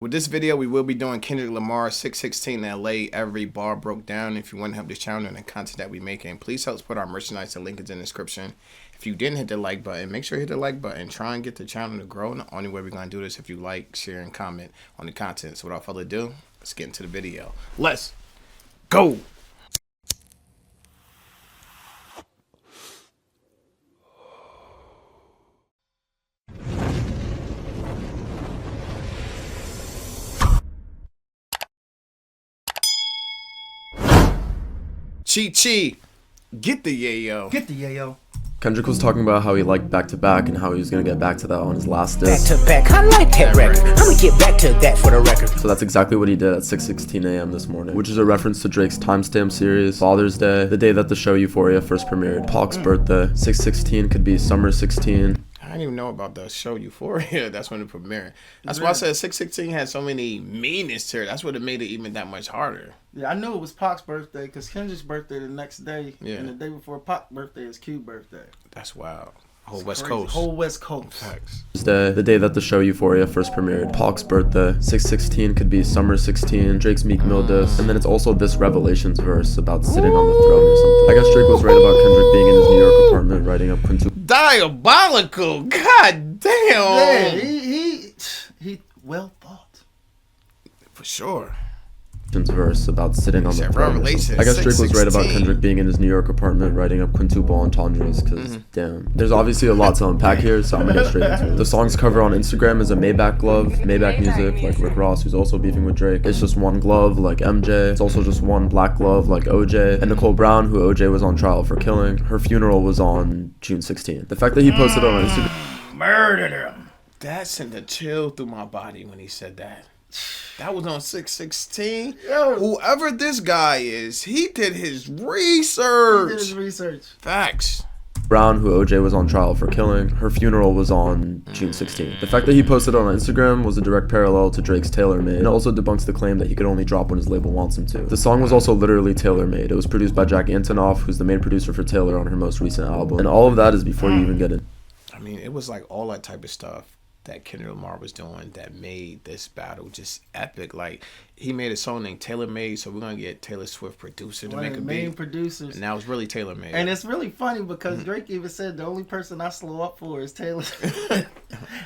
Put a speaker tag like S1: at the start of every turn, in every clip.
S1: With this video, we will be doing Kendrick Lamar 616 in LA. Every bar broke down. If you want to help this channel and the content that we making, please help support our merchandise. The link is in the description. If you didn't hit the like button, make sure you hit the like button. Try and get the channel to grow. And the only way we're going to do this if you like, share, and comment on the content. So without further ado, let's get into the video. Let's go. Chi, get the yayo.
S2: Get the yayo.
S3: Kendrick was talking about how he liked back-to-back and how he was going to get back to that on his last disc.
S4: Back-to-back, I like that record. I'ma get back to that for the record.
S3: So that's exactly what he did at 6:16 a.m. this morning, which is a reference to Drake's timestamp series, Father's Day, the day that the show Euphoria first premiered, Pac's birthday. 6:16 could be summer 16.
S1: I didn't even know about the show Euphoria. That's when it premiered. That's why I said 616 had so many meanings to it. That's what it made it even that much harder.
S2: Yeah, I knew it was Pac's birthday because Kendrick's birthday the next day.
S1: Yeah.
S2: And the day before Pac's birthday is Q's birthday.
S1: That's wild. Whole
S2: It's
S1: West
S2: crazy.
S1: Coast.
S2: Whole West Coast.
S1: Facts.
S3: The day that the show Euphoria first premiered, Pac's birthday. 6:16 could be summer 16, Drake's Meek Mill diss, and then it's also this Revelations verse about sitting on the throne or something. I guess Drake was right about Kendrick being in his New York apartment writing up quintuple.
S1: Diabolical. God damn.
S2: Yeah, he well thought.
S1: For sure.
S3: Verse about sitting on the
S1: Said
S3: throne.
S1: Revelations,
S3: I guess Drake was right about
S1: 6:16.
S3: Kendrick being in his New York apartment writing up quintuple entendres because damn, there's obviously a lot to unpack here, so I'm gonna get straight into it. The song's cover on Instagram is a Maybach glove, Maybach music like Rick Ross, who's also beefing with Drake. It's just one glove like MJ. It's also just one black glove like OJ. And Nicole Brown, who OJ was on trial for killing, her funeral was on June 16th. The fact that he posted it on Instagram.
S2: Murdered him.
S1: That sent a chill through my body when he said that. That was on 616.
S2: Yo.
S1: Whoever this guy is, he did his
S2: He
S1: research.
S2: did his research.
S1: Facts.
S3: Brown, who OJ was on trial for killing, her funeral was on June 16th. The fact that he posted it on Instagram was a direct parallel to Drake's Tailor Made, and it also debunks the claim that he could only drop when his label wants him to. The song was also literally Tailor Made. It was produced by Jack Antonoff, who's the main producer for Taylor on her most recent album, and all of that is before you even get it.
S1: I mean, it was like all that type of stuff that Kendrick Lamar was doing that made this battle just epic. Like, he made a song named Tailor Made, so we're gonna get Taylor Swift producer to
S2: One
S1: make
S2: of
S1: a
S2: the main
S1: beat.
S2: producers.
S1: And now it's really Tailor Made.
S2: And it's really funny because Drake even said the only person I slow up for is Taylor.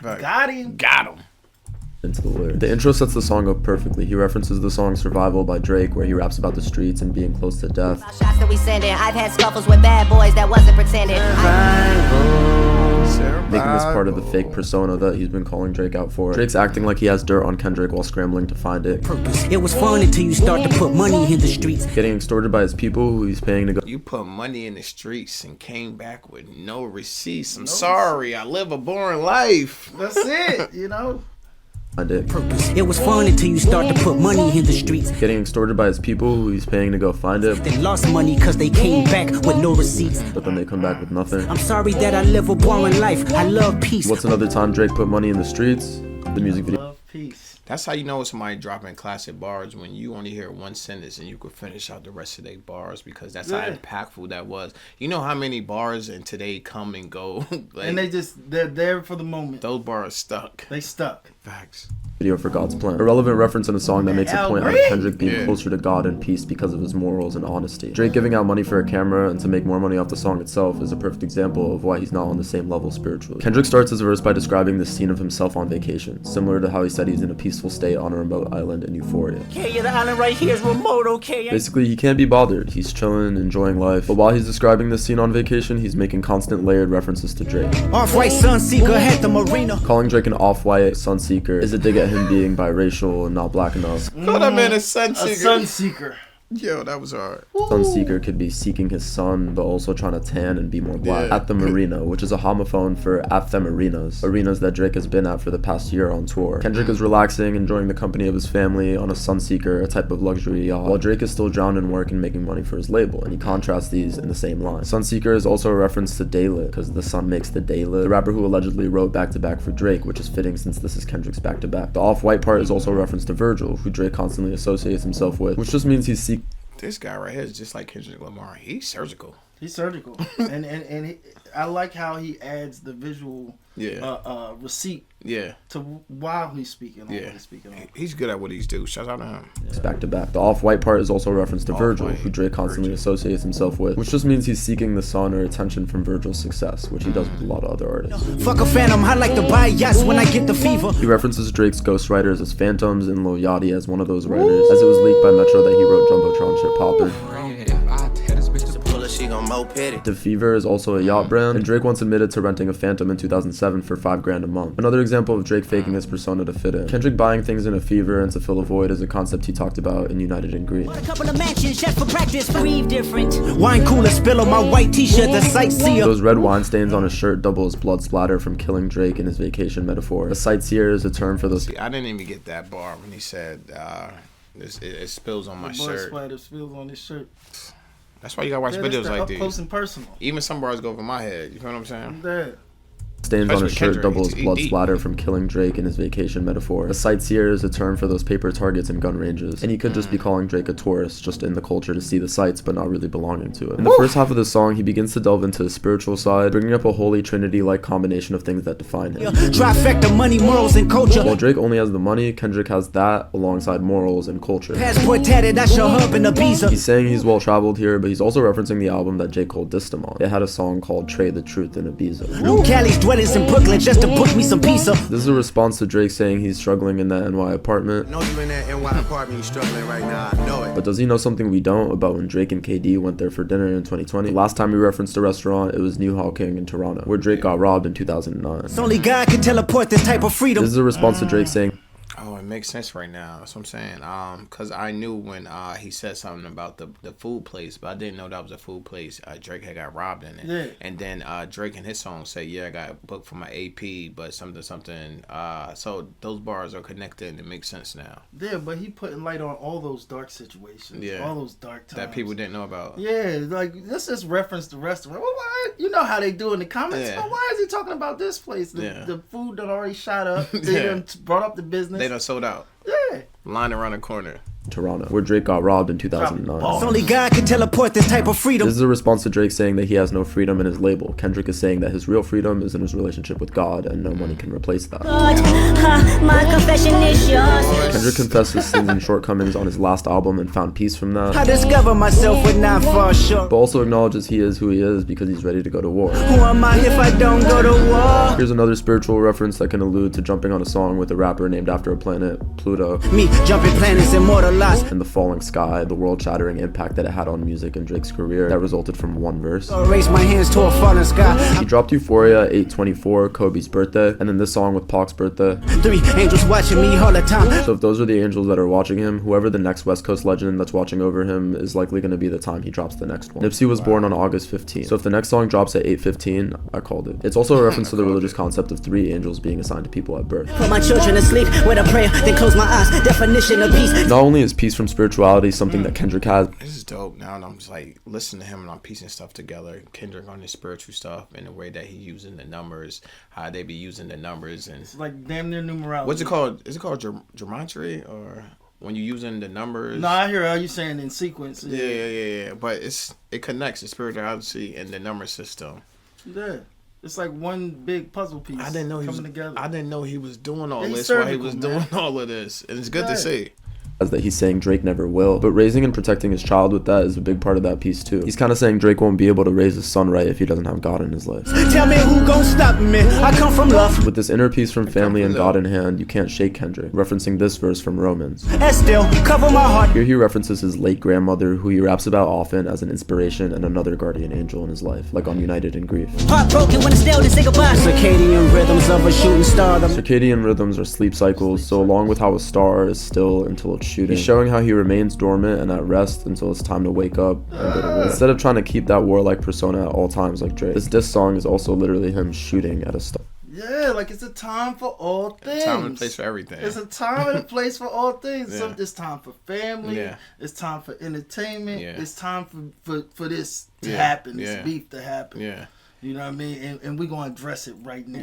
S1: Right.
S2: Got him.
S1: Got him.
S3: Into the lyrics. The intro sets the song up perfectly. He references the song Survival by Drake, where he raps about the streets and being close to death.
S5: Shots that we sending. I've had scuffles with bad boys that wasn't pretending.
S3: Making this part of the fake persona that he's been calling Drake out for. Drake's acting like he has dirt on Kendrick while scrambling to find it.
S4: It was fun until you start to put money in the streets.
S3: Getting extorted by his people who he's paying to go
S1: You put money in the streets and came back with no receipts. I'm sorry, I live a boring life.
S2: That's it, you know?
S3: find it.
S4: It was fun until you start to put money in the streets.
S3: Getting extorted by his people who he's paying to go find it.
S4: They lost money cause they came back with no receipts.
S3: But then they come back with nothing.
S4: I'm sorry that I live a boring life. I love peace.
S3: What's another time Drake put money in the streets? The music video.
S2: Love, peace.
S1: That's how you know somebody dropping classic bars, when you only hear one sentence and you could finish out the rest of their bars, because that's how impactful that was. You know how many bars in today come and go? Like,
S2: And they're there for the moment.
S1: those bars stuck.
S2: They stuck.
S1: Facts.
S3: Video for God's Plan. A relevant reference in a song that makes a point out of Kendrick being
S1: Yeah.
S3: closer to God and peace because of his morals and honesty. Drake giving out money for a camera and to make more money off the song itself is a perfect example of why he's not on the same level spiritually. Kendrick starts his verse by describing the scene of himself on vacation, similar to how he said he's in a peaceful state on a remote island in Euphoria.
S4: Okay, yeah, the island right here is remote, okay?
S3: Basically, he can't be bothered. He's chilling, enjoying life. But while he's describing this scene on vacation, he's making constant layered references to Drake.
S4: Off-white Sunseeker at the marina.
S3: Calling Drake an off-white sunseeker is a dig at him being biracial and not black enough.
S1: Call that man a
S2: A
S1: sunseeker.
S2: sun seeker.
S1: Yo, that was hard.
S3: Sunseeker could be seeking his sun, but also trying to tan and be more black.
S1: Yeah.
S3: At the Marina, which is a homophone for at them arenas that Drake has been at for the past year on tour. Kendrick is relaxing, enjoying the company of his family on a Sunseeker, a type of luxury yacht, while Drake is still drowned in work and making money for his label, and he contrasts these in the same line. Sunseeker is also a reference to daylit, because the sun makes the day lit. The rapper who allegedly wrote back-to-back for Drake, which is fitting since this is Kendrick's back-to-back. The off-white part is also a reference to Virgil, who Drake constantly associates himself with, which just means he's seeking
S1: This guy right here is just like Kendrick Lamar. He's surgical.
S2: He's surgical. and I like how he adds the visual receipt to while he's speaking.
S1: He's good at what he's do. Shout out to him.
S3: It's back to back. The off-white part is also a reference to Virgil, who Drake constantly associates himself with, which just means he's seeking the sun or attention from Virgil's success, which he does with a lot of other artists.
S4: Fuck a phantom, I like to buy yachts when I get the fever.
S3: He references Drake's ghostwriters as phantoms and Lil Yachty as one of those writers, as it was leaked by Metro that he wrote Jumbotron Shit Poppin'. The Fever is also a yacht brand, and Drake once admitted to renting a Phantom in 2007 for $5,000 a month. Another example of Drake faking his persona to fit in. Kendrick buying things in a fever and to fill a void is a concept he talked about in United in Green.
S4: A couple of mansions just for practice, breathe different. Wine cooler spill on my white t-shirt, the sightseer.
S3: Those red wine stains on his shirt double as blood splatter from killing Drake in his vacation metaphor. A sightseer is a term for those.
S1: See, I didn't even get that bar when he said it spills on my shirt.
S2: Splatter spills on his shirt.
S1: That's why you gotta watch videos like these.
S2: Up close and personal.
S1: Even some bars go over my head. You feel what I'm saying?
S2: Yeah.
S3: Stains on his shirt
S1: Kendrick.
S3: double as blood
S1: He
S3: splatter from killing Drake in his vacation metaphor. A sightseer is a term for those paper targets and gun ranges, and he could just be calling Drake a tourist, just in the culture to see the sights but not really belonging to it. In the first half of the song, he begins to delve into his spiritual side, bringing up a holy trinity-like combination of things that define him.
S4: Trifecta, money, morals, and culture.
S3: While Drake only has the money, Kendrick has that alongside morals and culture.
S4: Passport tatted, that's your hub in Ibiza.
S3: He's saying he's well-traveled here, but he's also referencing the album that J. Cole dissed him on. It had a song called Trade the Truth in Ibiza.
S4: New Cali's dwellings in Brooklyn just to book me some pizza.
S3: This is a response to Drake saying he's struggling in that NY apartment.
S6: I know you in that NY apartment, you struggling right now, I know it.
S3: But does he know something we don't about when Drake and KD went there for dinner in 2020? The last time we referenced a restaurant, it was New Hall King in Toronto, where Drake got robbed in 2009.
S4: It's only God can teleport this type of freedom.
S3: This is a response to Drake saying,
S1: Oh, it makes sense right now. That's what I'm saying. Because I knew when he said something about the food place, but I didn't know that was a food place. Drake had got robbed in it.
S2: Yeah.
S1: And then Drake in his song said, yeah, I got booked for my AP, but something. So those bars are connected and it makes sense now.
S2: Yeah, but he putting light on all those dark situations.
S1: Yeah.
S2: All those dark times.
S1: That people didn't know about.
S2: Yeah, like, let's just reference the restaurant. Well, why? You know how they do in the comments.
S1: Yeah.
S2: Well, why is he talking about this place? The food done already shot up. They
S1: Yeah.
S2: done brought up the business.
S1: They done sold out.
S2: Yeah.
S1: Line around the corner.
S3: Toronto, where Drake got robbed in 2009.
S4: It's only God can teleport this type of freedom.
S3: This is a response to Drake saying that he has no freedom in his label. Kendrick is saying that his real freedom is in his relationship with God, and no money can replace that.
S5: My confession is yours.
S3: Kendrick confessed his sins and shortcomings on his last album and found peace from
S4: I
S3: that,
S4: discover myself with not far short.
S3: but also acknowledges he is who he is because he's ready to go to war.
S4: Who am I if I don't go to war?
S3: Here's another spiritual reference that can allude to jumping on a song with a rapper named after a planet, Pluto,
S4: Me jumping planets immortalized.
S3: and the falling sky, the world-shattering impact that it had on music and Drake's career that resulted from one verse.
S4: Raise my hands to a falling sky.
S3: He dropped Euphoria 8/24, Kobe's birthday, and then this song with Pac's birthday.
S4: 3 angels watching me all the time.
S3: So if those are the angels that are watching him, whoever the next West Coast legend that's watching over him is likely going to be the time he drops the next one. Nipsey was born on August 15th, so if the next song drops at 8:15, I called it. It's also a reference to the religious concept of 3 angels being assigned to people at birth.
S4: Put my children to sleep with a prayer, then close my eyes. Definition of peace.
S3: Not only is peace from spirituality something that Kendrick has,
S1: This is dope now, and I'm just like listening to him and I'm piecing stuff together. Kendrick on his spiritual stuff and the way that he using the numbers, how they be using the numbers, and
S2: It's like damn near numerology.
S1: what's it called? Is it called gematria, or when you using the numbers?
S2: No, I hear how you saying in sequence.
S1: Yeah. But it connects the spirituality and the number system.
S2: Yeah. It's like one big puzzle piece.
S1: I didn't know he
S2: coming
S1: was.
S2: together.
S1: I didn't know he was doing all
S2: Yeah, he's
S1: this while he
S2: surgical,
S1: was
S2: man.
S1: doing all of this, and it's good
S2: Yeah.
S1: to see.
S3: that he's saying Drake never will, but raising and protecting his child with that is a big part of that piece too. He's kind of saying Drake won't be able to raise his son right if he doesn't have God in his life.
S4: Tell me who gon' stop me. I come from love.
S3: With this inner peace from family and God in hand, you can't shake Kendrick, referencing this verse from Romans.
S4: And still cover my heart.
S3: Here he references his late grandmother, who he raps about often as an inspiration and another guardian angel in his life, like on United in Grief.
S4: Heartbroken when it's still to say goodbye. Circadian rhythms of a shooting star.
S3: Circadian rhythms are sleep cycles, so along with how a star is still until it's shooting, he's showing how he remains dormant and at rest until it's time to wake up and go to war. Instead of trying to keep that warlike persona at all times like Drake. This diss song is also literally him shooting at a star.
S2: Yeah, like it's a time for all things.
S1: Time and place for everything.
S2: It's a time and a place for all things.
S1: Yeah.
S2: It's time for family.
S1: Yeah.
S2: It's time for entertainment.
S1: Yeah.
S2: It's time for this to
S1: Yeah.
S2: happen. This
S1: Yeah.
S2: beef to happen.
S1: Yeah.
S2: You know what I mean? And we're going to address it right now.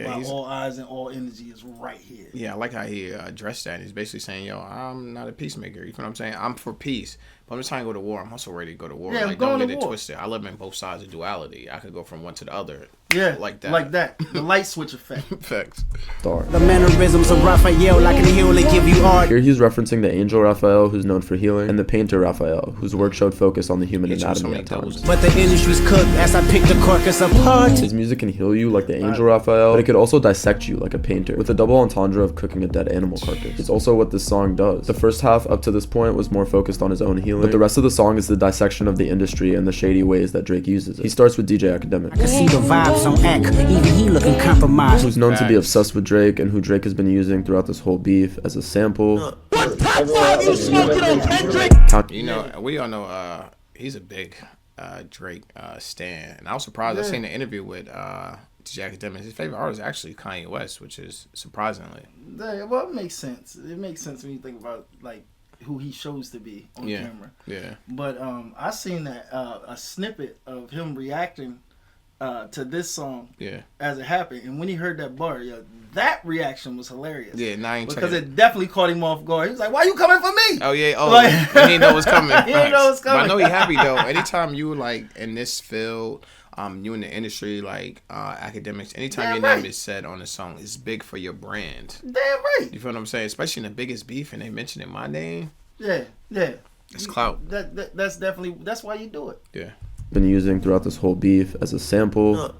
S2: While all eyes and all energy is right here.
S1: Yeah, I like how he addressed that. He's basically saying, yo, I'm not a peacemaker. You know what I'm saying? I'm for peace. But I'm just trying to go to war. I'm also ready to go to war.
S2: Yeah,
S1: like, don't get it twisted. I live in both sides of duality. I could go from one to the other.
S2: Yeah,
S1: like that.
S2: Like that. The light switch effect.
S1: Facts.
S4: The mannerisms of Raphael, I can heal and give you art.
S3: Here he's referencing the angel Raphael, who's known for healing, and the painter Raphael, whose work showed focus on the human anatomy at times.
S4: But the industry's cooked as I pick the carcass apart.
S3: His music can heal you like the angel Raphael, but it could also dissect you like a painter, with a double entendre of cooking a dead animal carcass. It's also what this song does. The first half up to this point was more focused on his own healing, but the rest of the song is the dissection of the industry and the shady ways that Drake uses it. He starts with DJ Academic,
S4: I can see the vibes on Ack, even he looking compromised.
S3: who's known to be obsessed with Drake and who Drake has been using throughout this whole beef as a sample.
S1: You know, we all know he's a big Drake stan, and I was surprised. I seen an interview with DJ Academic. His favorite artist is actually Kanye West, which is surprisingly.
S2: Yeah, well, it makes sense. It makes sense when you think about like who he shows to be on camera.
S1: Yeah.
S2: But I seen that a snippet of him reacting to this song as it happened, and when he heard that bar, that reaction was hilarious.
S1: Yeah,
S2: because it definitely caught him off guard. He was like, "Why you coming for me?"
S1: Oh yeah, like, he didn't know it was coming.
S2: He didn't know it was coming.
S1: But I know he happy though. Anytime you like in this field, you in the industry, like academics, anytime your name is said on a song, it's big for your brand.
S2: Damn right.
S1: You feel what I'm saying? Especially in the biggest beef, and they mentioning my name.
S2: Yeah.
S1: It's clout.
S2: That's definitely why you do it.
S1: Yeah.
S3: Been using throughout this whole beef as a sample,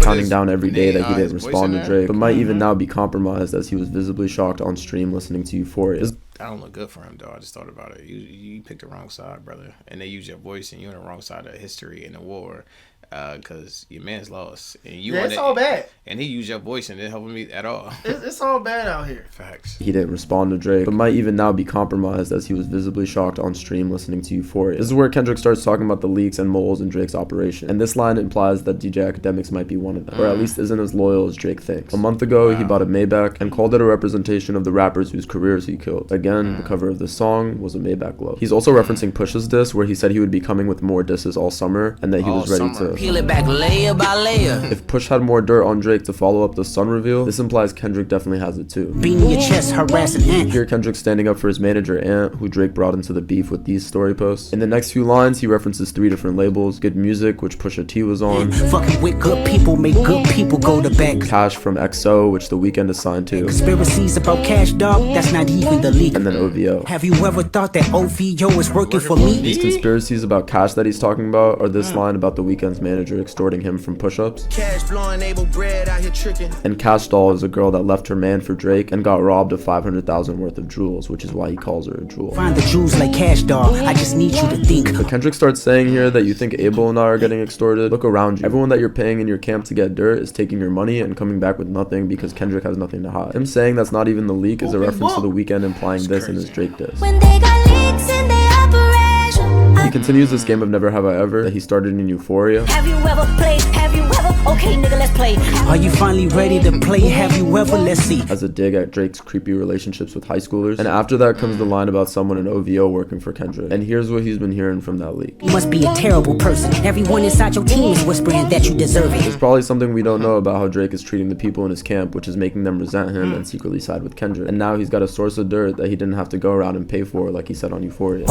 S3: counting down every day that he didn't respond to Drake, but might even now be compromised as he was visibly shocked on stream listening to Euphoria.
S1: I don't look good for him though. I just thought about it. You picked the wrong side, brother, and they use your voice, and you're on the wrong side of history in the war. Because your man's lost, and
S2: it's all bad.
S1: And he used your voice and didn't help me at all.
S2: It's all bad out here.
S1: Facts.
S3: He didn't respond to Drake, but might even now be compromised as he was visibly shocked on stream listening to Euphoria. This is where Kendrick starts talking about the leaks and moles in Drake's operation, and this line implies that DJ Academics might be one of them, or at least isn't as loyal as Drake thinks. A month ago, he bought a Maybach and called it a representation of the rappers whose careers he killed. Again, the cover of the song was a Maybach glove. He's also referencing Push's diss, where he said he would be coming with more disses all summer, and that he was ready to
S4: peel it back layer by layer.
S3: If Push had more dirt on Drake to follow up the Sun reveal, this implies Kendrick definitely has it too.
S4: Beating your chest, harassing Ant.
S3: Here Kendrick standing up for his manager Ant, who Drake brought into the beef with these story posts. In the next few lines, he references 3 different labels: Good Music, which Pusha T was on,
S4: fucking with good people make good people go to bed.
S3: Cash from XO, which The Weeknd is signed to,
S4: conspiracies about Cash Dog, that's not even the leak.
S3: and then OVO.
S4: Have you ever thought that OVO is working for me?
S3: These conspiracies about Cash that he's talking about are this line about The Weeknd's manager extorting him from push-ups.
S6: Cash flowing, able bread out here tricking.
S3: And Cash Doll is a girl that left her man for Drake and got robbed of $500,000 worth of jewels, which is why he calls her a jewel.
S4: Find the jewels like Cash Dog, I just need you to think.
S3: But Kendrick starts saying here that you think Abel and I are getting extorted. Look around you. Everyone that you're paying in your camp to get dirt is taking your money and coming back with nothing because Kendrick has nothing to hide. Him saying that's not even the leak is a reference to The Weeknd implying this in his Drake diss.
S7: When they got leaks in their operation.
S3: He continues this game of Never Have I Ever that he started in Euphoria.
S7: Have you ever played? Have you ever? Okay, nigga, let's play.
S4: Are you finally ready to play? Have you ever? Let's see.
S3: As a dig at Drake's creepy relationships with high schoolers. And after that comes the line about someone in OVO working for Kendrick. And here's what he's been hearing from that leak.
S4: You must be a terrible person. Everyone inside your team is whispering that you deserve it.
S3: There's probably something we don't know about how Drake is treating the people in his camp, which is making them resent him and secretly side with Kendrick. And now he's got a source of dirt that he didn't have to go around and pay for, like he said on Euphoria.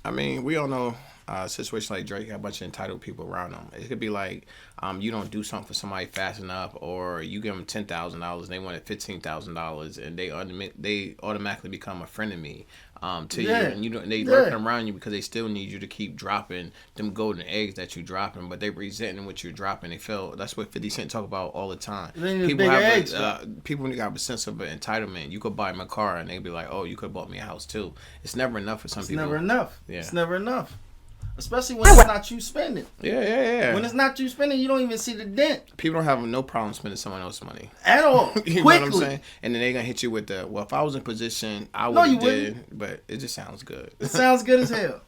S1: I mean, we all know a situation like Drake, got a bunch of entitled people around him. It could be like you don't do something for somebody fast enough, or you give them $10,000 and they wanted $15,000, and they automatically become a frenemy to you, and they lurking around you because they still need you to keep dropping them golden eggs that you dropping, but they resenting what you're dropping. They feel that's what 50 Cent talk about all the time. People have people got a sense of entitlement. You could buy them a car and they be like, oh, you could have bought me a house too. It's never enough for some people.
S2: It's never enough.
S1: Yeah.
S2: It's never enough. Especially when it's not you spending.
S1: Yeah.
S2: When it's not you spending, you don't even see the dent.
S1: People don't have no problem spending someone else's money.
S2: At all.
S1: You know what I'm saying? And then they're going to hit you with the, well, if I was in position, I would have did. But it just sounds good.
S2: It sounds good as hell.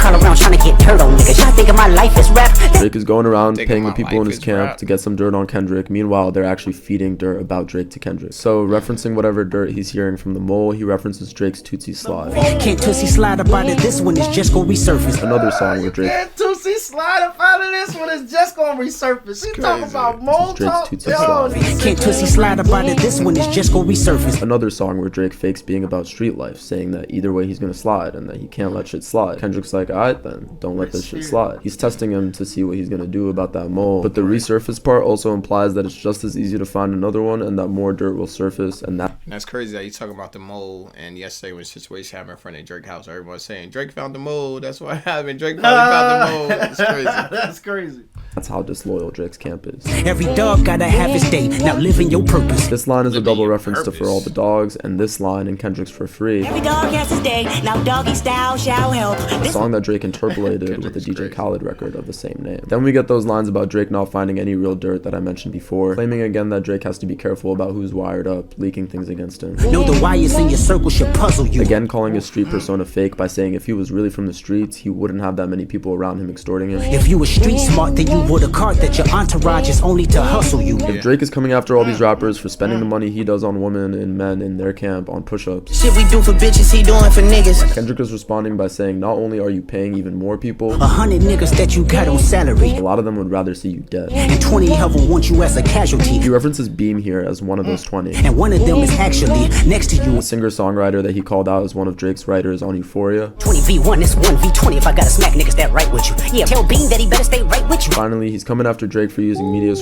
S7: call around trying to get dirt on niggas. Y'all thinking my life is rap?
S3: Drake is going around paying the people in his camp to get some dirt on Kendrick. Meanwhile, they're actually feeding dirt about Drake to Kendrick. So, referencing whatever dirt he's hearing from the mole, he references Drake's Tootsie Slide.
S4: Can't Tootsie Slide about it, this one is just gonna resurface.
S3: Another song where Drake...
S2: Can't Tootsie Slide up out of this one is just gonna resurface. He talking about mole talk?
S4: Can't Tootsie Slide about it, this one is just gonna resurface.
S3: Another song where Drake fakes being about street life, saying that either way he's gonna slide and that he can't let shit slide. Kendrick's like, alright then, don't let this shit slide. He's testing him to see what he's gonna do about that mole. But the resurface part also implies that it's just as easy to find another one and that more dirt will surface, and
S1: that's crazy that you talking about the mole. And yesterday when the situation happened in front of Drake's house, everyone's saying Drake found the mole. That's what happened. Drake probably found the mole. That's crazy.
S2: That's crazy.
S3: That's how disloyal Drake's camp is.
S4: Every dog gotta have his day. Now live in your purpose.
S3: This line is a double reference to For All the Dogs, and this line in Kendrick's For Free.
S7: Every dog has his day. Now doggy style shall help.
S3: A song that Drake interpolated with a DJ Khaled record of the same name. Then we get those lines about Drake not finding any real dirt that I mentioned before, claiming again that Drake has to be careful about who's wired up, leaking things against him.
S4: Know the wires in your circle should puzzle you.
S3: Again calling his street persona fake by saying if he was really from the streets, he wouldn't have that many people around him extorting him.
S4: If you were street smart, then you would have caught that your entourage is only to hustle you.
S3: If Drake is coming after all these rappers for spending the money he does on women and men in their camp on push-ups,
S6: Shit we do for bitches, he doing for niggas.
S3: Kendrick is responding by saying not only are you paying even more people,
S4: 100 niggas that you got on salary,
S3: a lot of them would rather see you dead.
S4: and 20 of them want you as a casualty.
S3: He references Beam here as one of those 20.
S4: And one of them is actually next to you.
S3: The singer-songwriter that he called out as one of Drake's writers on Euphoria.
S7: 20v1, this 1v20 if I gotta smack niggas that right with you. Yeah, tell Bean that he better stay right with you.
S3: Finally, he's coming after Drake for using media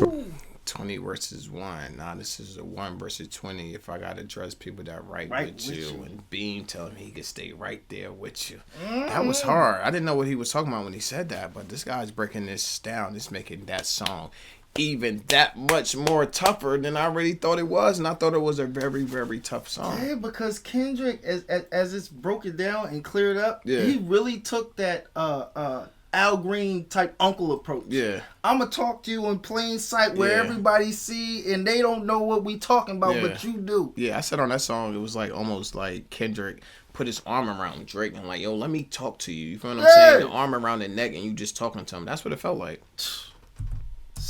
S1: 20 versus 1. Nah, this is a 1 versus 20. If I gotta address people that right with you, and Bean telling me he could stay right there with you. That was hard. I didn't know what he was talking about when he said that, but this guy's breaking this down. It's making that song even that much more tougher than I really thought it was, and I thought it was a very, very tough song.
S2: Yeah, because Kendrick, as it's broken down and cleared up, he really took that Al Green type uncle approach.
S1: Yeah,
S2: I'm gonna talk to you in plain sight where everybody see and they don't know what we talking about, but you do.
S1: Yeah, I said on that song it was like almost like Kendrick put his arm around Drake and like, yo, let me talk to you. You feel what I'm saying? The arm around the neck and you just talking to him. That's what it felt like.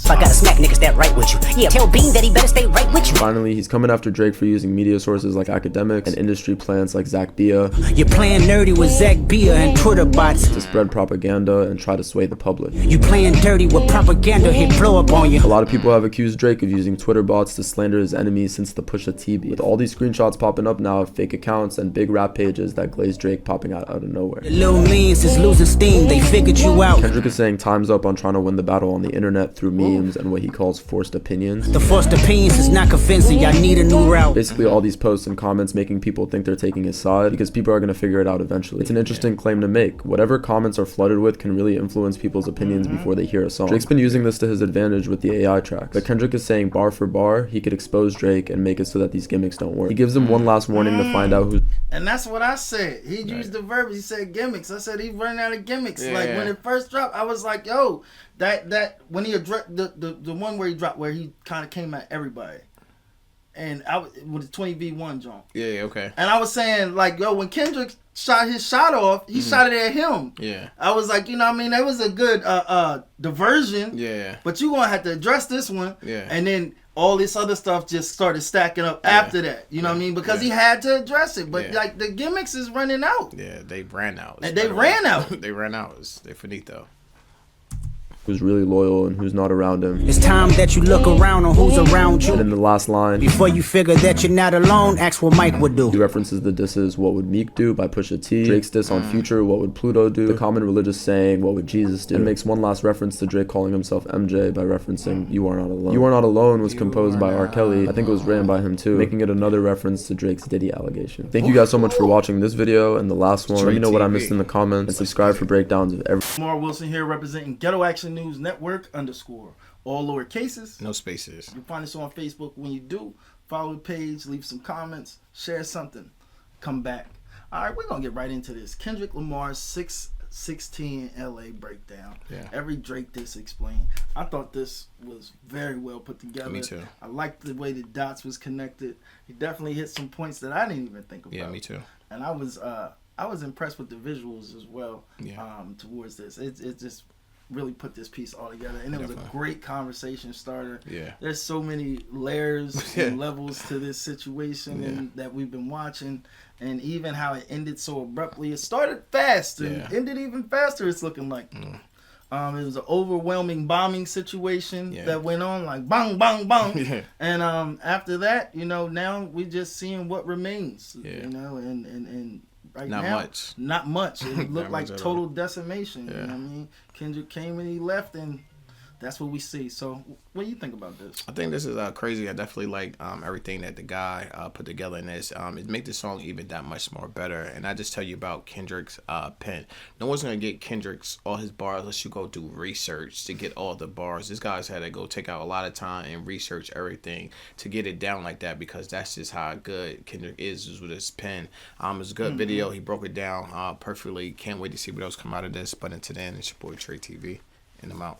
S7: I gotta smack niggas that right with you. Yeah, tell Bean that he better stay right with you.
S3: Finally, he's coming after Drake for using media sources like academics and industry plants like Zach Bia.
S4: You're playing nerdy with Zach Bia and Twitter bots
S3: to spread propaganda and try to sway the public.
S4: You playing dirty with propaganda, he'll blow up on you.
S3: A lot of people have accused Drake of using Twitter bots to slander his enemies since the Pusha T beat. With all these screenshots popping up now of fake accounts and big rap pages that glaze Drake popping out of nowhere.
S4: The little means is losing steam, they figured you out.
S3: Kendrick is saying time's up on trying to win the battle on the internet through memes and what he calls forced opinions.
S4: The forced opinions is not convincing, I need a new route.
S3: Basically all these posts and comments making people think they're taking his side because people are going to figure it out eventually. It's an interesting claim to make. Whatever comments are flooded with can really influence people's opinions before they hear a song. Drake's been using this to his advantage with the AI tracks. But Kendrick is saying bar for bar, he could expose Drake and make it so that these gimmicks don't work. He gives him one last warning to find out who.
S2: And that's what I said. He used the verb. He said gimmicks. I said he's running out of gimmicks. Like when it first dropped, I was like, yo, that when he addressed the one where he dropped where he kind of came at everybody. And I was with the 20v1 jump.
S1: Yeah, okay.
S2: And I was saying like, yo, when Kendrick shot his shot off, he shot it at him.
S1: Yeah.
S2: I was like, you know what I mean? That was a good diversion.
S1: Yeah.
S2: But you're going to have to address this one.
S1: Yeah.
S2: And then all this other stuff just started stacking up after that. You know what I mean? Because he had to address it. But like the gimmicks is running out.
S1: Yeah, they ran out.
S2: And they ran out.
S1: They ran out. They're finito.
S3: Who's really loyal and who's not around him.
S4: It's time that you look around on who's around you.
S3: And in the last line,
S4: before you figure that you're not alone, ask what Mike would do.
S3: He references the disses What Would Meek Do by Pusha T, Drake's diss on Future, What Would Pluto Do, the common religious saying, What Would Jesus Do, and makes one last reference to Drake calling himself MJ by referencing You Are Not Alone. You Are Not Alone was composed by R. Kelly. I think it was written by him too, making it another reference to Drake's Diddy allegation. Thank you guys so much for watching this video and the last one. Let me know what I missed in the comments and subscribe for breakdowns of every.
S2: Lamar Wilson here representing Ghetto Action News Network _ all lower cases,
S1: no spaces.
S2: You can find us on Facebook. When you do, follow the page, leave some comments, share something, come back. All right, we're gonna get right into this. Kendrick Lamar's 616 LA breakdown. Every Drake diss explained. I thought this was very well put together.
S1: Me too.
S2: I liked the way the dots was connected. He definitely hit some points that I didn't even think about.
S1: Yeah, me too.
S2: And I was I was impressed with the visuals as well.
S1: Yeah.
S2: Towards this, it just really put this piece all together, and it was a
S1: Definitely.
S2: great conversation starter.
S1: Yeah.
S2: There's so many layers
S1: Yeah.
S2: and levels to this situation and that we've been watching, and even how it ended so abruptly. It started fast and ended even faster. It's looking like. It was an overwhelming bombing situation that went on, like bang, bang, bang. And after that, now we just seeing what remains. And right
S1: Not
S2: now,
S1: much.
S2: not much. It looked like
S1: much at
S2: total decimation.
S1: Yeah.
S2: You know what I mean? Kendrick came and he left, and that's what we see. So, what do you think about this?
S1: I think this is crazy. I definitely like everything that the guy put together in this. It make the song even that much more better. And I just tell you about Kendrick's pen. No one's gonna get Kendrick's all his bars unless you go do research to get all the bars. This guy's had to go take out a lot of time and research everything to get it down like that, because that's just how good Kendrick is with his pen. It's a good video. He broke it down perfectly. Can't wait to see what else come out of this. But until then, it's your boy Trey TV, and I'm out.